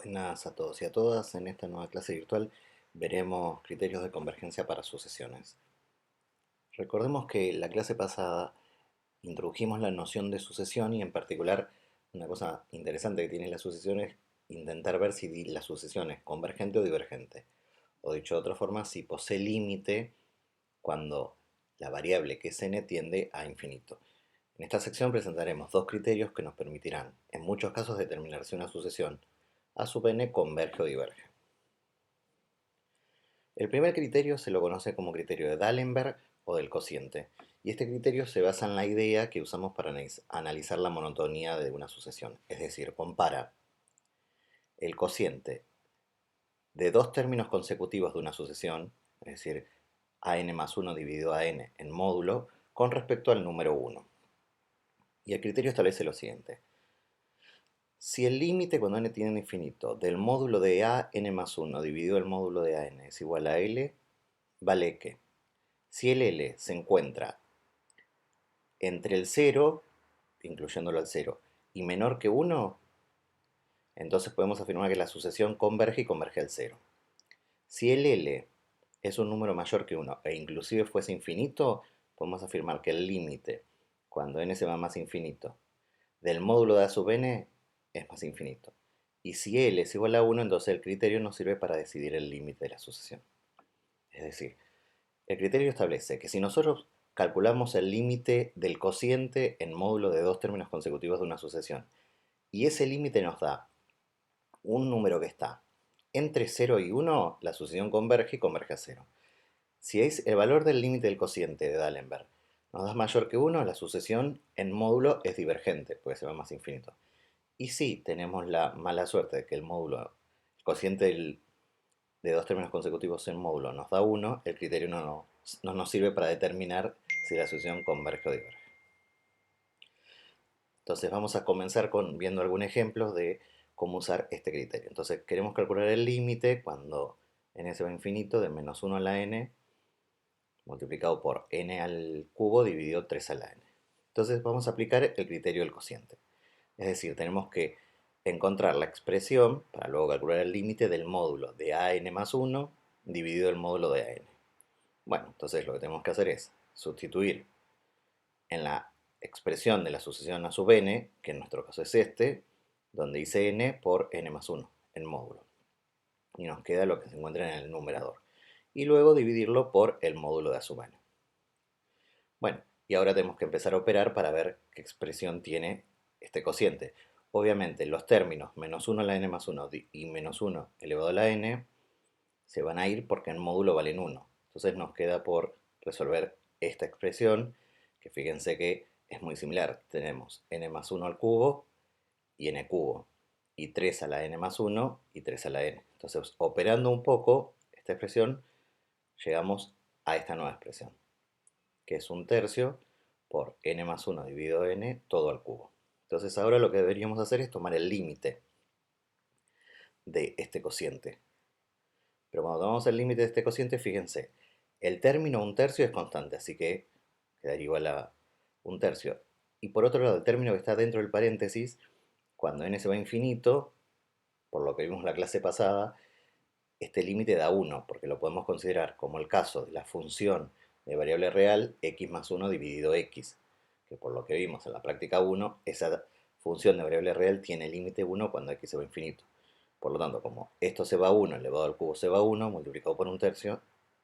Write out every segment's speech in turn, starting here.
Buenas a todos y a todas. En esta nueva clase virtual veremos criterios de convergencia para sucesiones. Recordemos que en la clase pasada introdujimos la noción de sucesión y en particular una cosa interesante que tiene la sucesión es intentar ver si la sucesión es convergente o divergente. O dicho de otra forma, si posee límite cuando la variable que es n tiende a infinito. En esta sección presentaremos dos criterios que nos permitirán, en muchos casos, determinar si una sucesión a sub n converge o diverge. El primer criterio se lo conoce como criterio de D'Alembert o del cociente, y este criterio se basa en la idea que usamos para analizar la monotonía de una sucesión, es decir, compara el cociente de dos términos consecutivos de una sucesión, es decir, an más 1 dividido a n en módulo, con respecto al número 1. Y el criterio establece lo siguiente. Si el límite cuando n tiende a infinito del módulo de an más 1 dividido el módulo de an es igual a L, vale que si el L se encuentra entre el 0, incluyéndolo al 0, y menor que 1, entonces podemos afirmar que la sucesión converge y converge al 0. Si el L es un número mayor que 1 e inclusive fuese infinito, podemos afirmar que el límite, cuando n se va más infinito, del módulo de a sub n es más infinito. Y si L es igual a 1, entonces el criterio nos sirve para decidir el límite de la sucesión. Es decir, el criterio establece que si nosotros calculamos el límite del cociente en módulo de dos términos consecutivos de una sucesión, y ese límite nos da un número que está entre 0 y 1, la sucesión converge y converge a 0. Si es el valor del límite del cociente de D'Alembert nos da mayor que 1, la sucesión en módulo es divergente, porque se va más infinito. Y si tenemos la mala suerte de que el cociente de dos términos consecutivos en módulo nos da 1, el criterio no nos sirve para determinar si la sucesión converge o diverge. Entonces vamos a comenzar viendo algún ejemplo de cómo usar este criterio. Entonces queremos calcular el límite cuando n se va a infinito de menos 1 a la n multiplicado por n al cubo dividido 3 a la n. Entonces vamos a aplicar el criterio del cociente. Es decir, tenemos que encontrar la expresión para luego calcular el límite del módulo de an más 1 dividido el módulo de an. Bueno, entonces lo que tenemos que hacer es sustituir en la expresión de la sucesión a sub n, que en nuestro caso es este, donde hice n por n más 1 en módulo. Y nos queda lo que se encuentra en el numerador. Y luego dividirlo por el módulo de a sub n. Bueno, y ahora tenemos que empezar a operar para ver qué expresión tiene este cociente. Obviamente los términos menos 1 a la n más 1 y menos 1 elevado a la n se van a ir porque en módulo valen 1. Entonces nos queda por resolver esta expresión, que fíjense que es muy similar. Tenemos n más 1 al cubo y n cubo, y 3 a la n más 1 y 3 a la n. Entonces, operando un poco esta expresión, llegamos a esta nueva expresión, que es un tercio por n más 1 dividido n todo al cubo. Entonces ahora lo que deberíamos hacer es tomar el límite de este cociente. Pero cuando tomamos el límite de este cociente, fíjense, el término un tercio es constante, así que quedaría igual a un tercio. Y por otro lado, el término que está dentro del paréntesis, cuando n se va a infinito, por lo que vimos en la clase pasada, este límite da 1, porque lo podemos considerar como el caso de la función de variable real x más 1 dividido x, que por lo que vimos en la práctica 1, esa función de variable real tiene límite 1 cuando x se va a infinito. Por lo tanto, como esto se va a 1 elevado al cubo se va a 1, multiplicado por un tercio,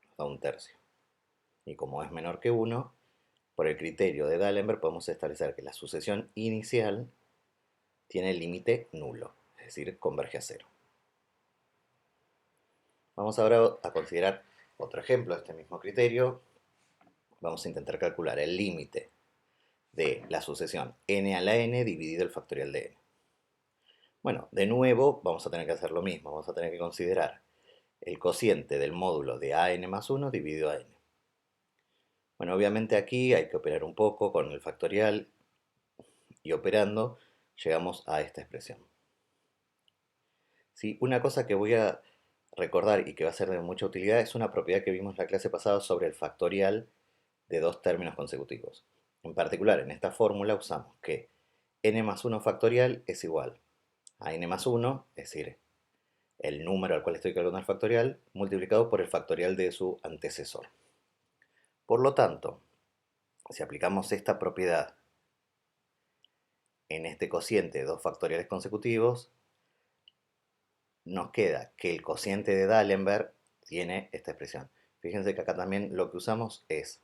nos da un tercio. Y como es menor que 1, por el criterio de D'Alembert podemos establecer que la sucesión inicial tiene límite nulo, es decir, converge a 0. Vamos ahora a considerar otro ejemplo de este mismo criterio. Vamos a intentar calcular el límite de la sucesión n a la n dividido el factorial de n. Bueno, de nuevo vamos a tener que hacer lo mismo. Vamos a tener que considerar el cociente del módulo de an más 1 dividido a n. Bueno, obviamente aquí hay que operar un poco con el factorial y operando llegamos a esta expresión. ¿Sí? Una cosa que voy a recordar y que va a ser de mucha utilidad es una propiedad que vimos en la clase pasada sobre el factorial de dos términos consecutivos. En particular, en esta fórmula usamos que n más 1 factorial es igual a n más 1, es decir, el número al cual estoy calculando el factorial multiplicado por el factorial de su antecesor. Por lo tanto, si aplicamos esta propiedad en este cociente de dos factoriales consecutivos, nos queda que el cociente de D'Alembert tiene esta expresión. Fíjense que acá también lo que usamos es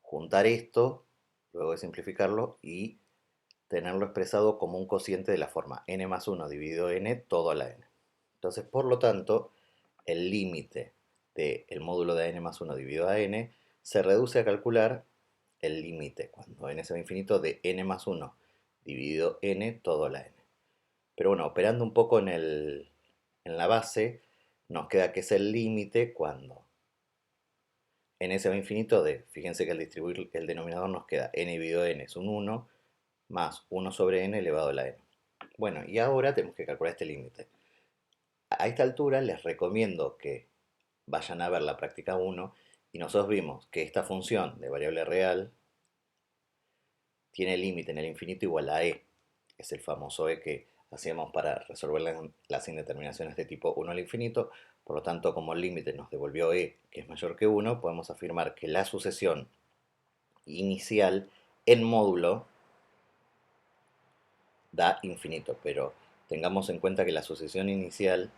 juntar esto, luego de simplificarlo, y tenerlo expresado como un cociente de la forma n más 1 dividido n todo a la n. Entonces, por lo tanto, el límite del módulo de n más 1 dividido a n se reduce a calcular el límite cuando n se va a infinito de n más 1 dividido n todo a la n. Pero bueno, operando un poco en la base, nos queda que es el límite cuando n se va a infinito de, fíjense que al distribuir el denominador nos queda n dividido n es un 1 más 1 sobre n elevado a la n. Bueno, y ahora tenemos que calcular este límite. A esta altura les recomiendo que vayan a ver la práctica 1 y nosotros vimos que esta función de variable real tiene límite en el infinito igual a e. Es el famoso e que hacíamos para resolver las indeterminaciones de tipo 1 al infinito. Por lo tanto, como el límite nos devolvió e, que es mayor que 1, podemos afirmar que la sucesión inicial en módulo da infinito, pero tengamos en cuenta que la sucesión inicial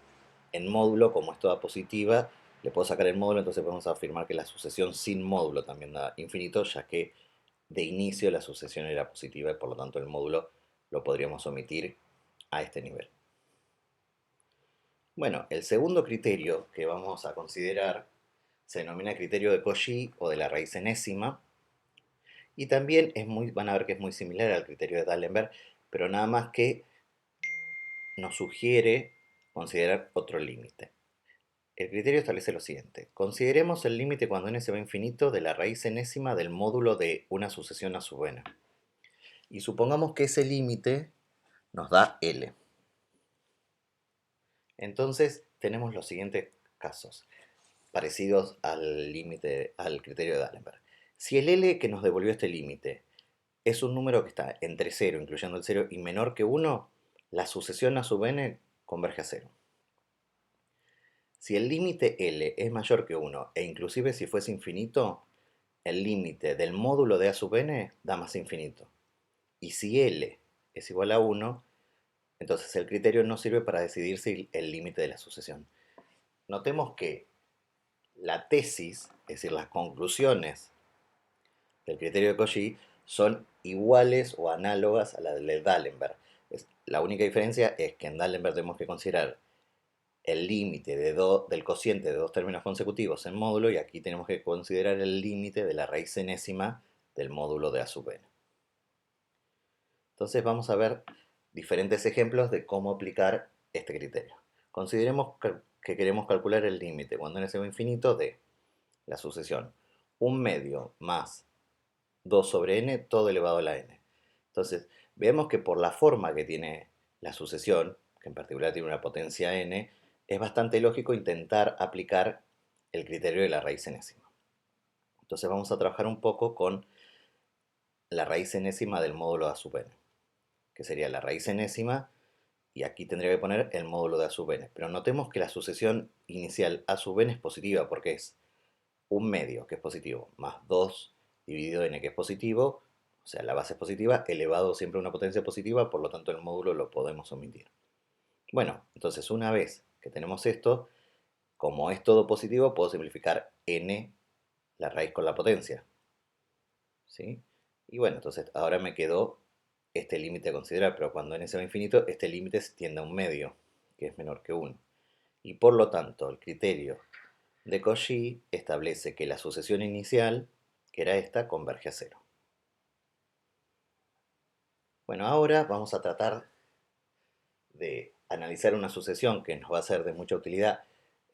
en módulo, como es toda positiva, le puedo sacar el módulo, entonces podemos afirmar que la sucesión sin módulo también da infinito, ya que de inicio la sucesión era positiva y por lo tanto el módulo lo podríamos omitir a este nivel. Bueno, el segundo criterio que vamos a considerar se denomina criterio de Cauchy o de la raíz enésima, y también van a ver que es muy similar al criterio de D'Alembert, pero nada más que nos sugiere considerar otro límite. El criterio establece lo siguiente: consideremos el límite cuando n se va a infinito de la raíz enésima del módulo de una sucesión a sub n. Y supongamos que ese límite nos da L. Entonces tenemos los siguientes casos, parecidos al límite, al criterio de D'Alembert. Si el L que nos devolvió este límite es un número que está entre 0, incluyendo el 0, y menor que 1, la sucesión a sub n converge a 0. Si el límite L es mayor que 1, e inclusive si fuese infinito, el límite del módulo de a sub n da más infinito. Y si L es igual a 1, entonces el criterio no sirve para decidir si el límite de la sucesión. Notemos que la tesis, es decir, las conclusiones del criterio de Cauchy, son iguales o análogas a la de D'Alembert. La única diferencia es que en D'Alembert tenemos que considerar el límite del cociente de dos términos consecutivos en módulo, y aquí tenemos que considerar el límite de la raíz enésima del módulo de a sub n. Entonces vamos a ver diferentes ejemplos de cómo aplicar este criterio. Consideremos que queremos calcular el límite cuando n sea infinito de la sucesión 1 medio más 2 sobre n todo elevado a la n. Entonces vemos que por la forma que tiene la sucesión, que en particular tiene una potencia n, es bastante lógico intentar aplicar el criterio de la raíz enésima. Entonces vamos a trabajar un poco con la raíz enésima del módulo de a sub n, que sería la raíz enésima, y aquí tendría que poner el módulo de a sub n. Pero notemos que la sucesión inicial a sub n es positiva porque es 1 medio, que es positivo, más 2 dividido n, que es positivo, o sea, la base es positiva, elevado siempre a una potencia positiva, por lo tanto el módulo lo podemos omitir. Bueno, entonces una vez que tenemos esto, como es todo positivo, puedo simplificar n, la raíz con la potencia. ¿Sí? Y bueno, entonces ahora me quedó este límite a considerar, pero cuando n se va a infinito, este límite tiende a 1 medio, que es menor que 1. Y por lo tanto, el criterio de Cauchy establece que la sucesión inicial, que era esta, converge a 0. Bueno, ahora vamos a tratar de analizar una sucesión que nos va a ser de mucha utilidad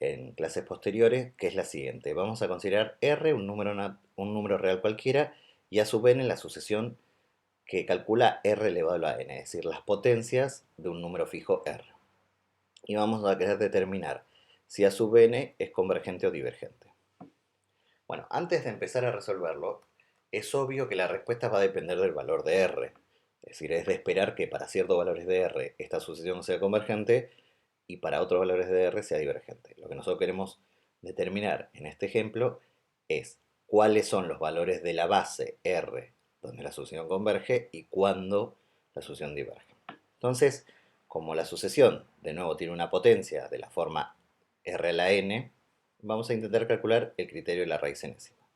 en clases posteriores, que es la siguiente. Vamos a considerar R un número real cualquiera, y a sub n la sucesión que calcula R elevado a la n, es decir, las potencias de un número fijo R. Y vamos a querer determinar si a sub n es convergente o divergente. Bueno, antes de empezar a resolverlo, es obvio que la respuesta va a depender del valor de R. Es decir, es de esperar que para ciertos valores de R esta sucesión sea convergente, y para otros valores de R sea divergente. Lo que nosotros queremos determinar en este ejemplo es cuáles son los valores de la base R donde la sucesión converge y cuándo la sucesión diverge. Entonces, como la sucesión de nuevo tiene una potencia de la forma R a la n, vamos a intentar calcular el criterio de la raíz enésima.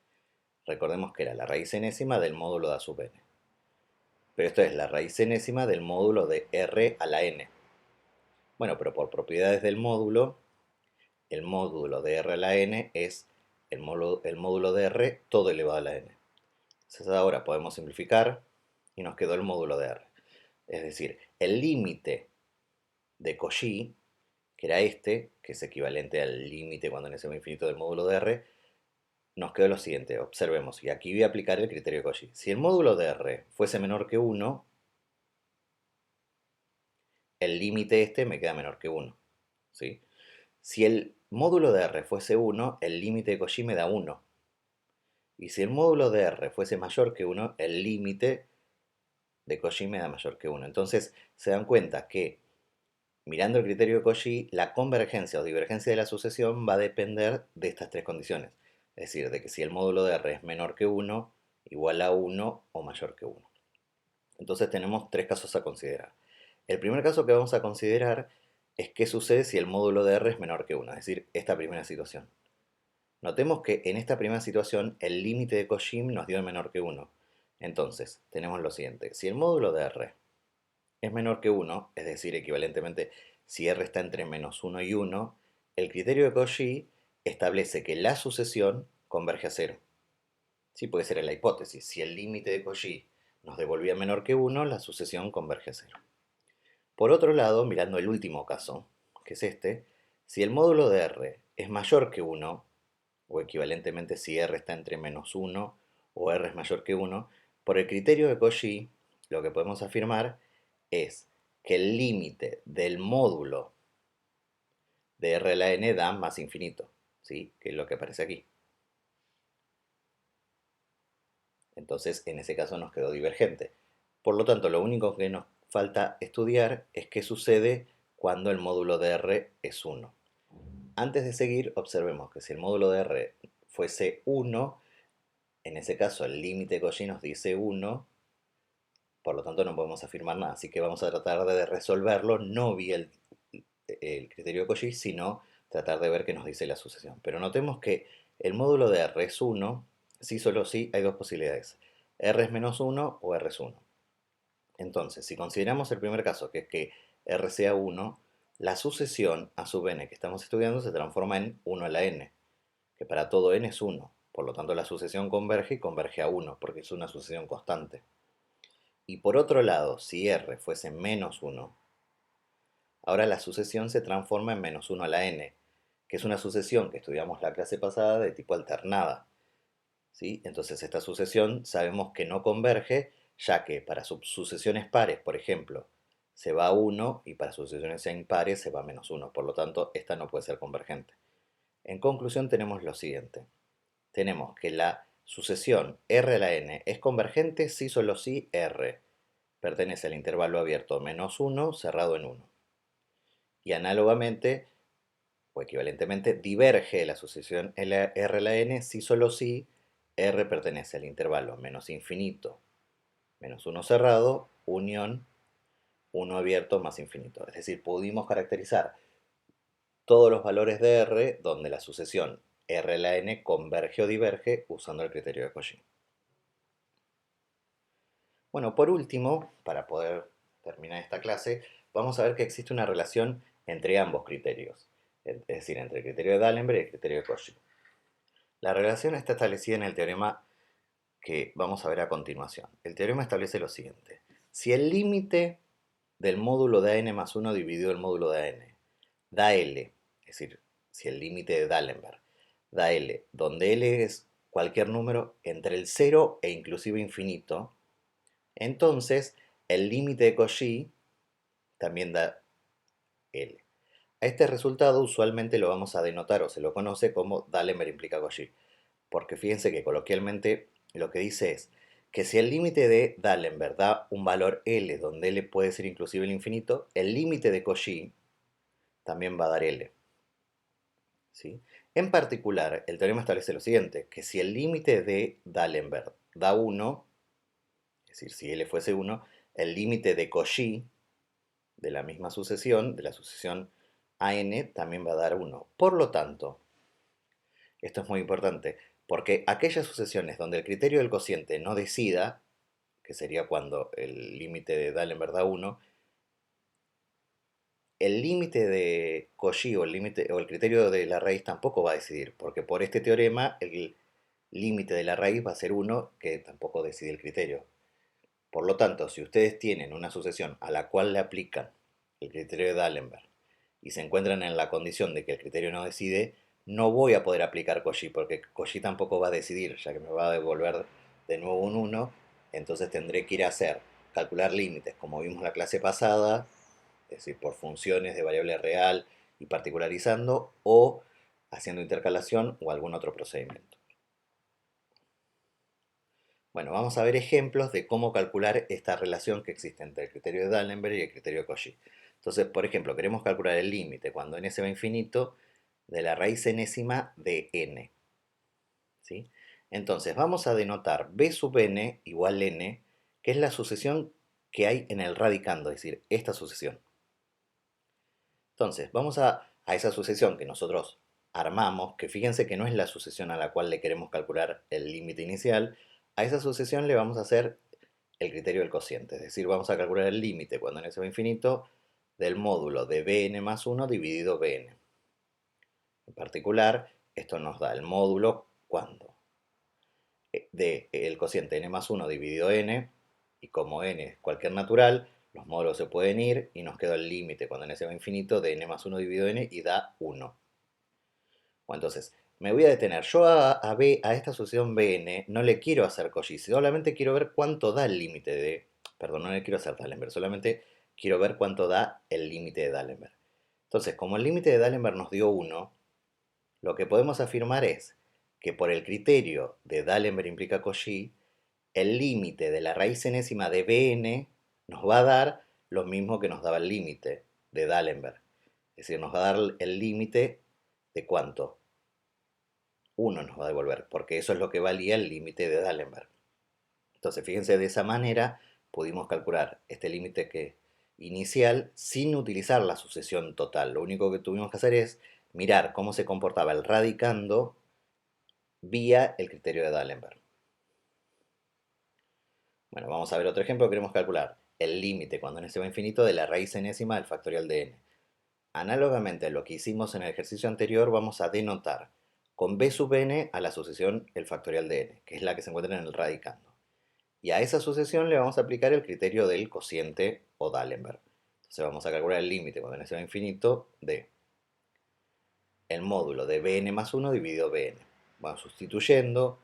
Recordemos que era la raíz enésima del módulo de A sub n. Pero esto es la raíz enésima del módulo de R a la n. Bueno, pero por propiedades del módulo, el módulo de R a la n es el módulo de R todo elevado a la n. Entonces ahora podemos simplificar y nos quedó el módulo de R. Es decir, el límite de Cauchy, que era este, que es equivalente al límite cuando n se va a infinito del módulo de R, nos quedó lo siguiente, observemos, y aquí voy a aplicar el criterio de Cauchy. Si el módulo de R fuese menor que 1, el límite este me queda menor que 1. ¿Sí? Si el módulo de R fuese 1, el límite de Cauchy me da 1. Y si el módulo de R fuese mayor que 1, el límite de Cauchy me da mayor que 1. Entonces se dan cuenta que, mirando el criterio de Cauchy, la convergencia o divergencia de la sucesión va a depender de estas tres condiciones. Es decir, de que si el módulo de R es menor que 1, igual a 1 o mayor que 1. Entonces tenemos tres casos a considerar. El primer caso que vamos a considerar es qué sucede si el módulo de R es menor que 1, es decir, esta primera situación. Notemos que en esta primera situación el límite de Cauchy nos dio menor que 1. Entonces, tenemos lo siguiente. Si el módulo de R es menor que 1, es decir, equivalentemente, si R está entre menos 1 y 1, el criterio de Cauchy establece que la sucesión converge a 0. Sí, puede ser la hipótesis. Si el límite de Cauchy nos devolvía menor que 1, la sucesión converge a 0. Por otro lado, mirando el último caso, que es este, si el módulo de R es mayor que 1, o equivalentemente si R está entre menos 1 o R es mayor que 1, por el criterio de Cauchy, lo que podemos afirmar es que el límite del módulo de R a la n da más infinito, ¿sí? Que es lo que aparece aquí. Entonces, en ese caso nos quedó divergente. Por lo tanto, lo único que nos falta estudiar es qué sucede cuando el módulo de R es 1. Antes de seguir, observemos que si el módulo de R fuese 1, en ese caso el límite de Cauchy nos dice 1, por lo tanto no podemos afirmar nada. Así que vamos a tratar de resolverlo, no vía el criterio de Cauchy, sino tratar de ver qué nos dice la sucesión. Pero notemos que el módulo de R es 1, sí, solo sí, hay dos posibilidades. R es menos 1 o R es 1. Entonces, si consideramos el primer caso, que es que R sea 1, la sucesión a sub n que estamos estudiando se transforma en 1 a la n, que para todo n es 1. Por lo tanto, la sucesión converge y converge a 1, porque es una sucesión constante. Y por otro lado, si R fuese menos 1, ahora la sucesión se transforma en menos 1 a la n, que es una sucesión que estudiamos la clase pasada de tipo alternada. ¿Sí? Entonces esta sucesión sabemos que no converge, ya que para sucesiones pares, por ejemplo, se va a 1 y para sucesiones impares se va a menos 1. Por lo tanto, esta no puede ser convergente. En conclusión tenemos lo siguiente. Tenemos que la sucesión R a la n es convergente si solo si R pertenece al intervalo abierto menos 1 cerrado en 1. Y análogamente, o equivalentemente, diverge la sucesión R a la n si solo si R pertenece al intervalo menos infinito menos 1 cerrado, unión 1 abierto más infinito. Es decir, pudimos caracterizar todos los valores de R donde la sucesión R a la n converge o diverge usando el criterio de Cauchy. Bueno, por último, para poder terminar esta clase, vamos a ver que existe una relación entre ambos criterios, es decir, entre el criterio de D'Alembert y el criterio de Cauchy. La relación está establecida en el teorema que vamos a ver a continuación. El teorema establece lo siguiente. Si el límite del módulo de n más 1 dividido el módulo de n da L, es decir, si el límite de D'Alembert da L, donde L es cualquier número entre el 0 e inclusive infinito, entonces el límite de Cauchy también da L. A este resultado usualmente lo vamos a denotar o se lo conoce como D'Alembert implica Cauchy, porque fíjense que coloquialmente lo que dice es que si el límite de D'Alembert da un valor L donde L puede ser inclusive el infinito, el límite de Cauchy también va a dar L. ¿Sí? En particular, el teorema establece lo siguiente, que si el límite de D'Alembert da 1, es decir, si L fuese 1, el límite de Cauchy de la misma sucesión, de la sucesión AN, también va a dar 1. Por lo tanto, esto es muy importante, porque aquellas sucesiones donde el criterio del cociente no decida, que sería cuando el límite de D'Alembert da 1, el límite de Cauchy o el criterio de la raíz tampoco va a decidir, porque por este teorema el límite de la raíz va a ser 1, que tampoco decide el criterio. Por lo tanto, si ustedes tienen una sucesión a la cual le aplican el criterio de D'Alembert y se encuentran en la condición de que el criterio no decide, no voy a poder aplicar Cauchy, porque Cauchy tampoco va a decidir, ya que me va a devolver de nuevo un 1, entonces tendré que ir a hacer, calcular límites, como vimos la clase pasada, es decir, por funciones de variable real y particularizando, o haciendo intercalación o algún otro procedimiento. Bueno, vamos a ver ejemplos de cómo calcular esta relación que existe entre el criterio de D'Alembert y el criterio de Cauchy. Entonces, por ejemplo, queremos calcular el límite cuando n se va a infinito de la raíz enésima de n. ¿Sí? Entonces, vamos a denotar b sub n igual n, que es la sucesión que hay en el radicando, es decir, esta sucesión. Entonces, vamos a esa sucesión que nosotros armamos, que fíjense que no es la sucesión a la cual le queremos calcular el límite inicial, a esa sucesión le vamos a hacer el criterio del cociente, es decir, vamos a calcular el límite cuando n se va a infinito del módulo de bn más 1 dividido bn. En particular, esto nos da el módulo cuando del cociente n más 1 dividido n, y como n es cualquier natural, los módulos se pueden ir y nos queda el límite cuando n se va a infinito de n más 1 dividido n y da 1. Bueno, entonces, me voy a detener. Yo a esta sucesión bn no le quiero hacer Cauchy, solamente quiero ver cuánto da el límite de... Perdón, no le quiero hacer D'Alembert, solamente quiero ver cuánto da el límite de D'Alembert. Entonces, como el límite de D'Alembert nos dio 1, lo que podemos afirmar es que por el criterio de D'Alembert implica Cauchy, el límite de la raíz enésima de bn nos va a dar lo mismo que nos daba el límite de D'Alembert. Es decir, nos va a dar el límite de cuánto. 1 nos va a devolver, porque eso es lo que valía el límite de D'Alembert. Entonces, fíjense, de esa manera pudimos calcular este límite inicial sin utilizar la sucesión total. Lo único que tuvimos que hacer es mirar cómo se comportaba el radicando vía el criterio de D'Alembert. Bueno, vamos a ver otro ejemplo. Queremos calcular el límite cuando n se va a infinito de la raíz enésima del factorial de n. Análogamente a lo que hicimos en el ejercicio anterior, vamos a denotar con b sub n a la sucesión el factorial de n, que es la que se encuentra en el radicando. Y a esa sucesión le vamos a aplicar el criterio del cociente o D'Alembert. Entonces vamos a calcular el límite cuando n se va a infinito de el módulo de bn más 1 dividido bn. Vamos sustituyendo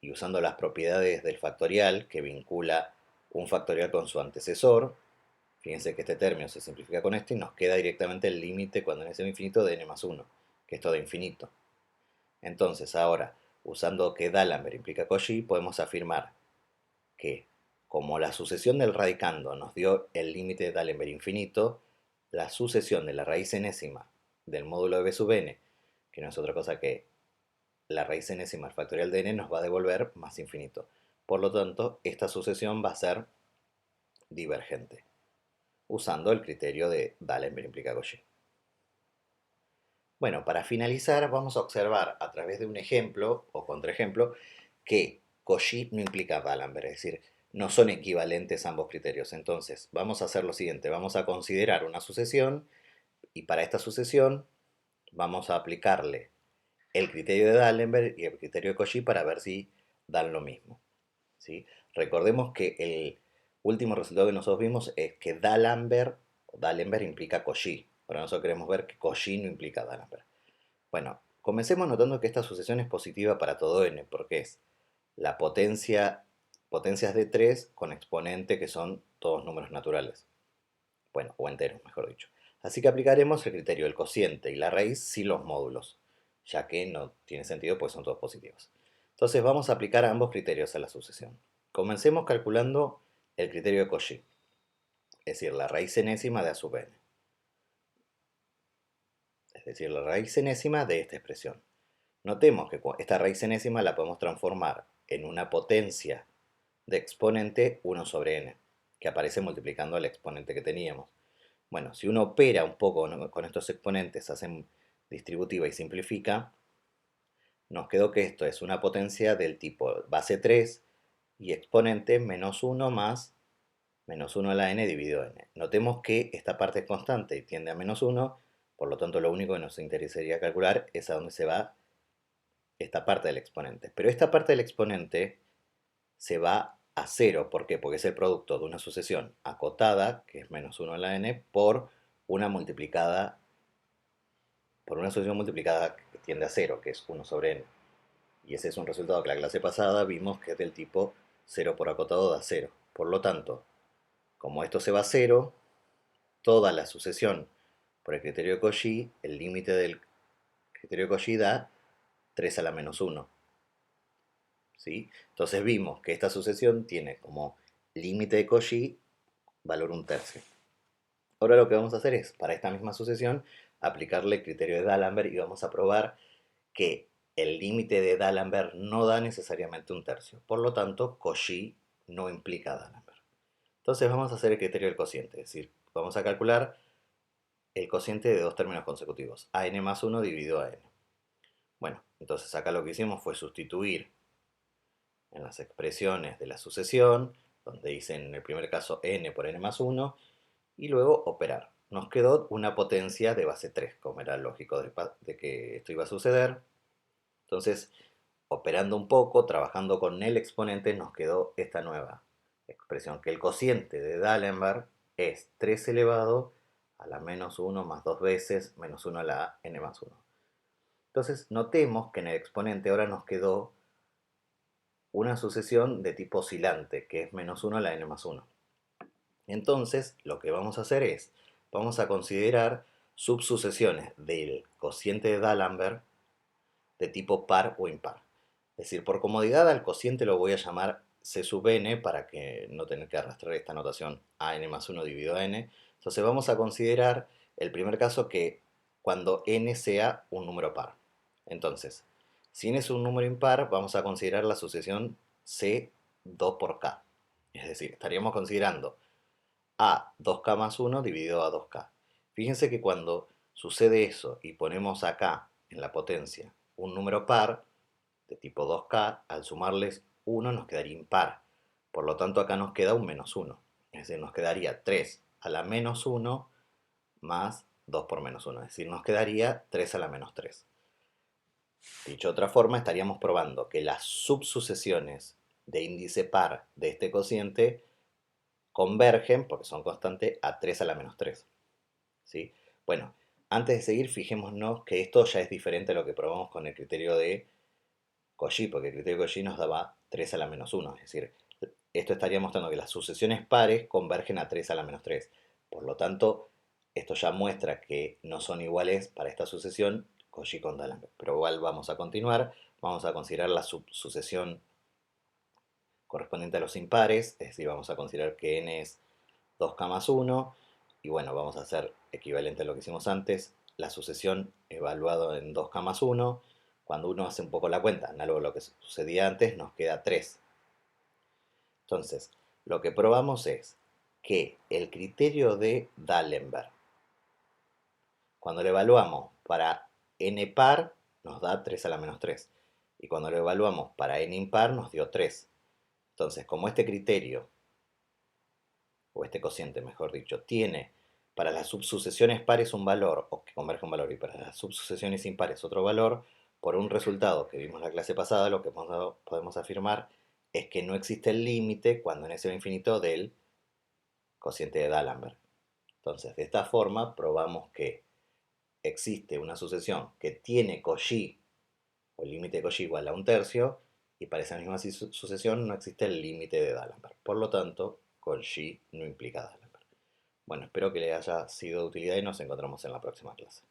y usando las propiedades del factorial que vincula un factorial con su antecesor. Fíjense que este término se simplifica con este y nos queda directamente el límite cuando n se va a infinito de n más 1, que es todo infinito. Entonces ahora, usando que D'Alembert implica Cauchy, podemos afirmar que como la sucesión del radicando nos dio el límite de D'Alembert infinito, la sucesión de la raíz enésima del módulo de b sub n, que no es otra cosa que la raíz enésima al factorial de n, nos va a devolver más infinito. Por lo tanto, esta sucesión va a ser divergente, usando el criterio de D'Alembert implica Cauchy. Bueno, para finalizar vamos a observar a través de un ejemplo o contraejemplo que Cauchy no implica D'Alembert, es decir, no son equivalentes ambos criterios. Entonces, vamos a hacer lo siguiente, vamos a considerar una sucesión y para esta sucesión vamos a aplicarle el criterio de D'Alembert y el criterio de Cauchy para ver si dan lo mismo. ¿Sí? Recordemos que el último resultado que nosotros vimos es que D'Alembert implica Cauchy. Ahora nosotros queremos ver que Cauchy no implica D'Alembert. Bueno, comencemos notando que esta sucesión es positiva para todo n, porque es la potencias de 3 con exponente que son todos números naturales. Bueno, o enteros, mejor dicho. Así que aplicaremos el criterio del cociente y la raíz sin los módulos, ya que no tiene sentido pues son todos positivos. Entonces vamos a aplicar ambos criterios a la sucesión. Comencemos calculando el criterio de Cauchy, es decir, la raíz enésima de a sub n. decir, la raíz enésima de esta expresión. Notemos que esta raíz enésima la podemos transformar en una potencia de exponente 1 sobre n, que aparece multiplicando el exponente que teníamos. Bueno, si uno opera un poco con estos exponentes, hace distributiva y simplifica, nos quedó que esto es una potencia del tipo base 3 y exponente menos 1 más menos 1 a la n dividido n. Notemos que esta parte es constante y tiende a menos 1, por lo tanto lo único que nos interesaría calcular es a dónde se va esta parte del exponente. Pero esta parte del exponente se va a 0, ¿por qué? Porque es el producto de una sucesión acotada, que es menos 1 a la n, por una sucesión multiplicada que tiende a 0, que es 1 sobre n. Y ese es un resultado que la clase pasada vimos que es del tipo 0 por acotado da 0. Por lo tanto, como esto se va a 0, toda la sucesión por el criterio de Cauchy, el límite del criterio de Cauchy da 3 a la menos 1. ¿Sí? Entonces vimos que esta sucesión tiene como límite de Cauchy valor 1/3. Ahora lo que vamos a hacer es, para esta misma sucesión, aplicarle el criterio de D'Alembert y vamos a probar que el límite de D'Alembert no da necesariamente 1/3. Por lo tanto, Cauchy no implica D'Alembert. Entonces vamos a hacer el criterio del cociente, es decir, vamos a calcular el cociente de dos términos consecutivos, an más 1 dividido a n. Bueno, entonces acá lo que hicimos fue sustituir en las expresiones de la sucesión, donde hice en el primer caso n por n más 1, y luego operar. Nos quedó una potencia de base 3, como era lógico de que esto iba a suceder. Entonces, operando un poco, trabajando con el exponente, nos quedó esta nueva expresión, que el cociente de D'Alembert es 3 elevado a la menos 1 más 2 veces menos 1 a la n más 1. Entonces, notemos que en el exponente ahora nos quedó una sucesión de tipo oscilante, que es menos 1 a la n más 1. Entonces, lo que vamos a hacer es, vamos a considerar subsucesiones del cociente de D'Alembert de tipo par o impar. Es decir, por comodidad al cociente lo voy a llamar c sub n para que no tener que arrastrar esta notación a n más 1 dividido a n. Entonces vamos a considerar el primer caso que cuando n sea un número par. Entonces, si n es un número impar, vamos a considerar la sucesión c2 por k. Es decir, estaríamos considerando a 2k más 1 dividido a 2k. Fíjense que cuando sucede eso y ponemos acá en la potencia un número par de tipo 2k, al sumarles 1 nos quedaría impar. Por lo tanto acá nos queda un menos 1. Es decir, nos quedaría 3 a la menos 1 más 2 por menos 1. Es decir, nos quedaría 3 a la menos 3. Dicho de otra forma, estaríamos probando que las subsucesiones de índice par de este cociente convergen, porque son constantes, a 3 a la menos 3. ¿Sí? Bueno, antes de seguir, fijémonos que esto ya es diferente a lo que probamos con el criterio de Cauchy, porque el criterio de Cauchy nos daba 3 a la menos 1. Es decir, esto estaría mostrando que las sucesiones pares convergen a 3 a la menos 3. Por lo tanto, esto ya muestra que no son iguales para esta sucesión Cauchy con D'Alembert. Pero igual vamos a continuar. Vamos a considerar la subsucesión correspondiente a los impares, es decir, vamos a considerar que n es 2k más 1, y bueno, vamos a hacer equivalente a lo que hicimos antes, la sucesión evaluada en 2k más 1, cuando uno hace un poco la cuenta, análogo a lo que sucedía antes, nos queda 3. Entonces, lo que probamos es que el criterio de D'Alembert, cuando lo evaluamos para n par, nos da 3 a la menos 3, y cuando lo evaluamos para n impar, nos dio 3. Entonces, como este criterio, o este cociente mejor dicho, tiene para las subsucesiones pares un valor, o que converge un valor, y para las subsucesiones impares otro valor, por un resultado que vimos en la clase pasada, lo que podemos afirmar es que no existe el límite cuando n es el infinito del cociente de D'Alembert. Entonces, de esta forma, probamos que existe una sucesión que tiene Cauchy, o el límite de Cauchy igual a 1/3, y para esa misma sucesión no existe el límite de D'Alembert. Por lo tanto, Cauchy no implica D'Alembert. Bueno, espero que les haya sido de utilidad y nos encontramos en la próxima clase.